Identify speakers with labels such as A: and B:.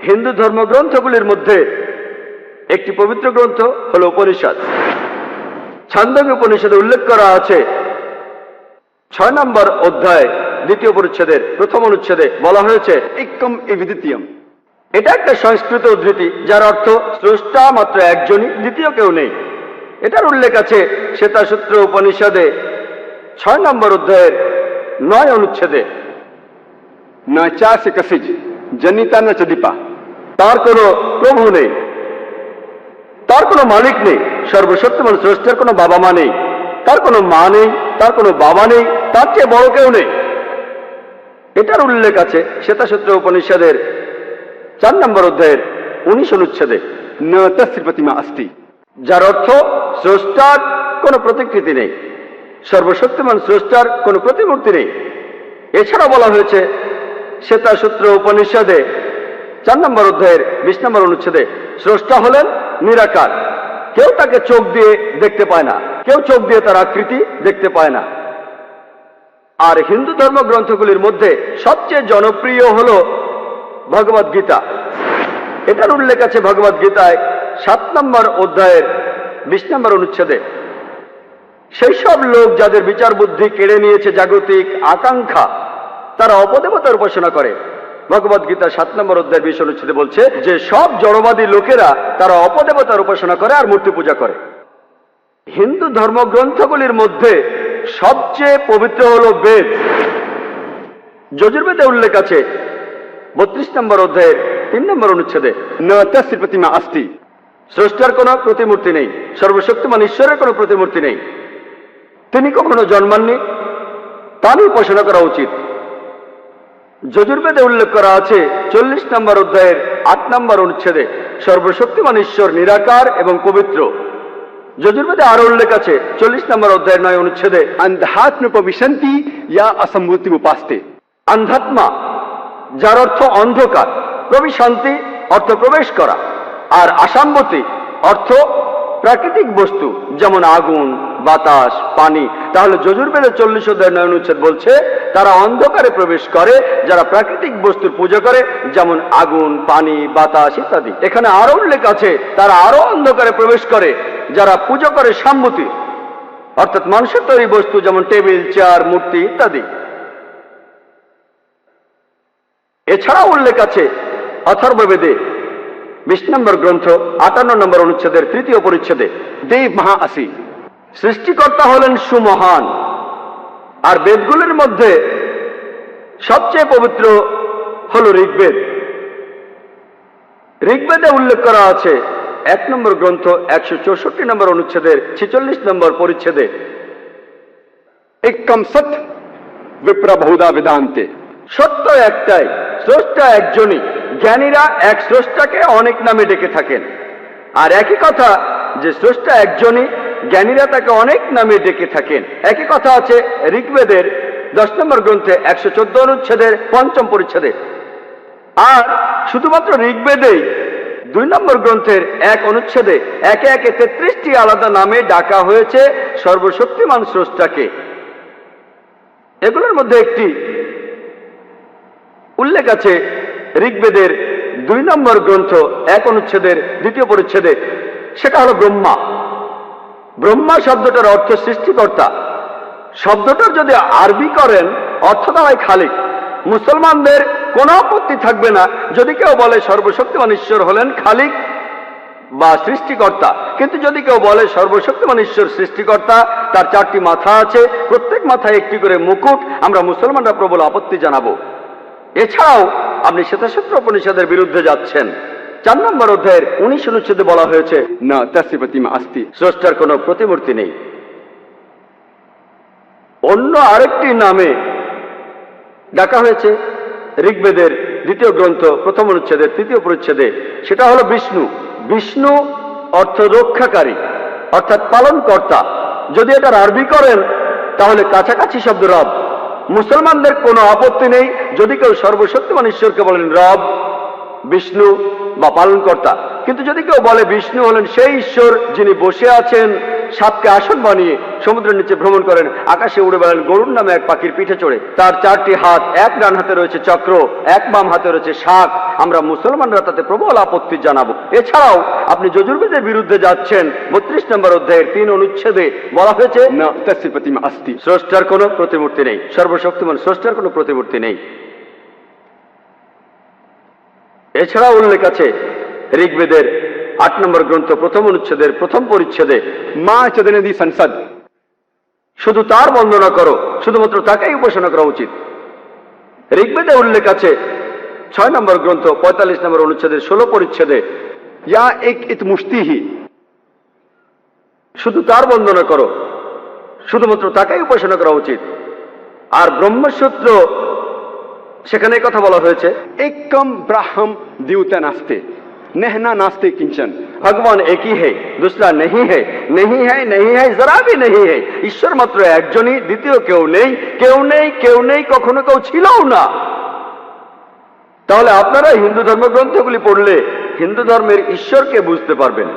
A: হিন্দু ধর্মগ্রন্থগুলির মধ্যে একটি পবিত্র গ্রন্থ হল উপনিষদ। ছান্দোগ্য উপনিষদে উল্লেখ করা আছে 6 নম্বর অধ্যায় 2য় পরিচ্ছেদের 1ম অনুচ্ছেদে বলা হয়েছে একম এবিদিত্যম। এটা একটা সংস্কৃত উদ্ধৃতি যার অর্থ স্রষ্টা মাত্র একজনই, দ্বিতীয় কেউ নেই। এটার উল্লেখ আছে শ্বেতাসূত্র উপনিষদে 6 নম্বর অধ্যায়ের 9 অনুচ্ছেদে
B: न चास्य कसिज जनिता न चदीपा।
A: তার কোনো প্রভু নেই, তার কোনো মালিক নেই, সর্বশক্তিমান স্রষ্টার কোনো বাবা মা নেই, তার কোনো মা নেই, তার কোনো বাবা নেই, তার চেয়ে বড় কেউ নেই। এটার উল্লেখ আছে শ্বেতাসূত্র উপনিষদের 4 নম্বর অধ্যায়ের 19 অনুচ্ছেদে
B: न तस्य प्रतिमा अस्ति।
A: যার অর্থ স্রষ্টার কোনো প্রতিকৃতি নেই, সর্বশক্তিমান স্রষ্টার কোনো প্রতিমূর্তি নেই। এছাড়া বলা হয়েছে শ্বেতাসূত্র উপনিষদে 4 নম্বর অধ্যায়ের 20 নম্বর অনুচ্ছেদে স্রষ্টা হলেন নিরাকার, কেউ তাকে চোখ দিয়ে দেখতে পায় না, কেউ চোখ দিয়ে তার আকৃতি দেখতে পায় না। আর হিন্দু ধর্মগ্রন্থগুলির মধ্যে সবচেয়ে জনপ্রিয় হল ভগবদ গীতা। এটার উল্লেখ আছে ভগবদ গীতায় 7 নম্বর অধ্যায়ের 20 নম্বর অনুচ্ছেদে সেই সব লোক যাদের বিচার বুদ্ধি কেড়ে নিয়েছে জাগতিক আকাঙ্ক্ষা, তারা অপদেবতার উপাসনা করে। ভগবদ গীতা 7 নম্বর অধ্যায়ের 20 অনুচ্ছেদে বলছে যে সব জড়বাদী লোকেরা তারা অপদেবতার উপাসনা করে আর মূর্তি পূজা করে। হিন্দু ধর্মগ্রন্থগুলির মধ্যে সবচেয়ে পবিত্র হল বেদ। যজুর্বেদে উল্লেখ আছে 32 নম্বর অধ্যায়ের 3 নম্বর অনুচ্ছেদে
B: न तस्य प्रतिमा अस्ति।
A: স্রষ্টার কোনো প্রতিমূর্তি নেই, সর্বশক্তিমান ঈশ্বরের কোনো প্রতিমূর্তি নেই, তিনি কখনো জন্মাননি, তারই উপাসনা করা উচিত। যজুর্বেদে উল্লেখ করা আছে 40 নম্বর অধ্যায়ের 8 নম্বর অনুচ্ছেদে সর্বশক্তিমান ঈশ্বর নিরাকার এবং পবিত্র। যজুর্বেদে আরো উল্লেখ আছে 40 নম্বর অধ্যায়ের 9 অনুচ্ছেদে
B: अंधात्म प्रविशन्ति या असंभूति उपास्ते।
A: আন্ধাত্মা, যার অর্থ অন্ধকার, প্রবিশান্তি অর্থ প্রবেশ করা, আর আসাম্বতী অর্থ প্রাকৃতিক বস্তু যেমন আগুন, বাতাস, পানি। তাহলে যজুর্বেদের 40 অধ্যায়ের 9 অনুচ্ছেদ বলছে তারা অন্ধকারে প্রবেশ করে যারা প্রাকৃতিক বস্তুর পূজা করে, যেমন আগুন, পানি, বাতাস ইত্যাদি। এখানে আরো উল্লেখ আছে তারা আরো অন্ধকারে প্রবেশ করে যারা পূজা করে সাম্মতি, অর্থাৎ মানুষের তৈরি বস্তু যেমন টেবিল, চেয়ার, মূর্তি ইত্যাদি। এছাড়াও উল্লেখ আছে অথর্ববেদে 20 নম্বর গ্রন্থ 58 নম্বর অনুচ্ছেদের 3য় পরিচ্ছেদে
B: देव महा असि।
A: সৃষ্টিকর্তা হলেন সুমহান। আর বেদগুলির মধ্যে সবচেয়ে পবিত্র হল ঋগ্বেদ। ঋগ্বেদে উল্লেখ করা আছে 1 নম্বর গ্রন্থ 164 নম্বর অনুচ্ছেদের 46 নম্বর পরিচ্ছেদে
B: एकम सत विप्र बहुधा वेदांते।
A: সত্য একটাই, স্রষ্টা একজনই। জ্ঞানীরা এক স্রষ্টাকে অনেক নামে ডেকে থাকেন। আর একই কথা যে স্রষ্টা একজনই, জ্ঞানীরা তাকে অনেক নামে ডেকে থাকেন। একই কথা আছে ঋগ্বেদের 10 নম্বর গ্রন্থে 114 অনুচ্ছেদের 5ম পরিচ্ছেদে। আর শুধুমাত্র ঋগ্বেদেই 2 নম্বর গ্রন্থের 1 অনুচ্ছেদে একে একে 33টি আলাদা নামে ডাকা হয়েছে সর্বশক্তিমান স্রষ্টাকে। এগুলোর মধ্যে একটি উল্লেখ আছে ঋগ্বেদের 2 নম্বর গ্রন্থ 1 অনুচ্ছেদের 2য় পরিচ্ছেদে, সেটা হলো ব্রহ্মা। ব্রহ্মা শব্দটার অর্থ সৃষ্টিকর্তা। শব্দটার যদি আরবি করেন অর্থ দাঁড়ায় খালিক। মুসলমানদের কোনো আপত্তি থাকবে না যদি কেউ বলে সর্বশক্তিমান ঈশ্বর হলেন খালিক বা সৃষ্টিকর্তা। কিন্তু যদি কেউ বলে সর্বশক্তিমান ঈশ্বর সৃষ্টিকর্তা, তার 4টি মাথা আছে, প্রত্যেক মাথায় একটি করে মুকুট, আমরা মুসলমানরা প্রবল আপত্তি জানাবো। এছাড়াও আপনি শ্বেতাসূত্র উপনিষদের বিরুদ্ধে যাচ্ছেন। 4 নম্বর অধ্যায়ের 19 অনুচ্ছেদে বলা হয়েছে
B: न तस्य प्रतिमा अस्ति।
A: স্রষ্টার কোনো প্রতিমূর্তি নেই। অন্য আরেকটি নামে ডাকা হয়েছে ঋগ্বেদের 2য় গ্রন্থ 1ম অনুচ্ছেদের 3য় পরিচ্ছেদে, সেটা হলো বিষ্ণু। বিষ্ণু অর্থ রক্ষাকারী, অর্থাৎ পালনকর্তা। যদি এটার আরবি করেন তাহলে কাছাকাছি শব্দ রব। মুসলমানদের কোনো আপত্তি নেই যদি কেউ সর্বশক্তিমান ঈশ্বরকে বলেন রব, বিষ্ণু বা পালনকর্তা। কিন্তু যদি কেউ বলে বিষ্ণু হলেন সেই ঈশ্বর যিনি বসে আছেন সাপকে আসন বানিয়ে সমুদ্রের নিচে ভ্রমণ করেন, আকাশে উড়ে বেড়ান গরুর নামে এক পাখির পিঠে চড়ে। তার 4টি হাত, এক ডান হাতে রয়েছে চক্র, এক বাম হাতে রয়েছে শাক। আমরা মুসলমানরা তাতে প্রবল আপত্তি জানাবো। এছাড়াও আপনি যজুর্বেদের বিরুদ্ধে যাচ্ছেন। 32 নম্বর অধ্যায়ের 3 অনুচ্ছেদে বলা হয়েছে
B: न तस्य प्रतिमा अस्ति।
A: স্রষ্টার কোনো প্রতিমূর্তি নেই, সর্বশক্তিমান স্রষ্টার কোনো প্রতিমূর্তি নেই। এছাড়া উল্লেখ আছে ঋগ্বেদের 8 নম্বর গ্রন্থ প্রথম অনুচ্ছেদের প্রথম পরিচ্ছেদে,
B: मां चदनदी संसद,
A: শুধু তার বন্দনা করো, শুধুমাত্র তাকেই উপাসনা করা উচিত। ঋগ্বেদে উল্লেখ আছে 6 নম্বর গ্রন্থ 45 নম্বর অনুচ্ছেদের 16 পরিচ্ছেদে,
B: या एक इतमुष्टि ही,
A: শুধু তার বন্দনা করো, শুধুমাত্র তাকেই উপাসনা করা উচিত। আর ব্রহ্মসূত্র সেখানে এই কথা বলা হয়েছে,
B: एकम ब्राह्म द्यूता नास्ते, नहना नास्ते किंचन।
A: ভগবান একই হে, দুসরা নেহি হে, নেহি হে, নেহি হে, জরা ভি নেহি হে। ঈশ্বর মাত্র একজনই, দ্বিতীয় কেউ নেই, কেউ নেই, কেউ নেই, কখনো কেউ ছিলও না। তাহলে আপনারা হিন্দু ধর্মগ্রন্থগুলি পড়লে হিন্দু ধর্মের ঈশ্বরকে বুঝতে পারবেন।